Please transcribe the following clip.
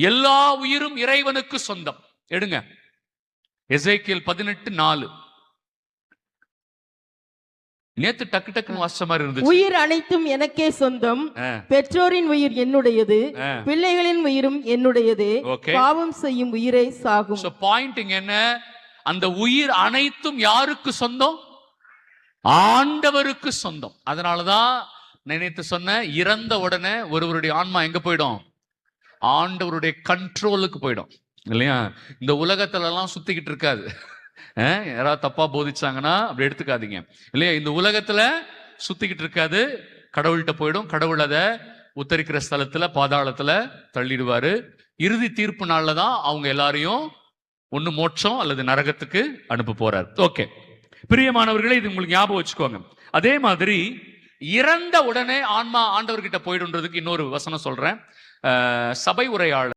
எல்லா உயிரும் இறைவனுக்கு சொந்தம். எடுங்க எசேக்கியேல் 18:4. நேத்து டக்கு டக்குன்னு வாசிச்ச மாதிரி இருந்துச்சு. உயிர் அனைத்தும் எனக்கே சொந்தம், பெற்றோரின் உயிர் என்னுடையது, பிள்ளைகளின் உயிரும் என்னுடையது, பாவம் செய்யும் உயிரை சாகும். பாயிண்ட் இங்க என்ன? அந்த உயிர் அனைத்தும் யாருக்கு சொந்தம்? ஆண்டவருக்கு சொந்தம். அதனாலதான் நினைத்து சொன்ன, இறந்த உடனே ஒருவருடைய ஆன்மா எங்க போயிடும்? ஆண்டவருடைய கண்ட்ரோலுக்கு போயிடும், இல்லையா? இந்த உலகத்துல எல்லாம் சுத்திக்கிட்டு இருக்காது. யாராவது தப்பா போதிச்சாங்கன்னா அப்படி எடுத்துக்காதீங்க, இல்லையா? இந்த உலகத்துல சுத்திக்கிட்டு இருக்காது, கடவுள்கிட்ட போயிடும். கடவுள் அதை உத்தரிக்கிற ஸ்தலத்துல, பாதாளத்துல தள்ளிடுவாரு. இறுதி தீர்ப்பு நாள்ல தான் அவங்க எல்லாரையும் ஒண்ணு மோட்சம் அல்லது நரகத்துக்கு அனுப்ப போறார். ஓகே, பிரியமானவர்களே, இது உங்களுக்கு ஞாபகம் வச்சுக்கோங்க. அதே மாதிரி இறந்த உடனே ஆன்மா ஆண்டவர்கிட்ட போயிடுன்றதுக்கு இன்னொரு வசனம் சொல்றேன். சபை உரையாளர்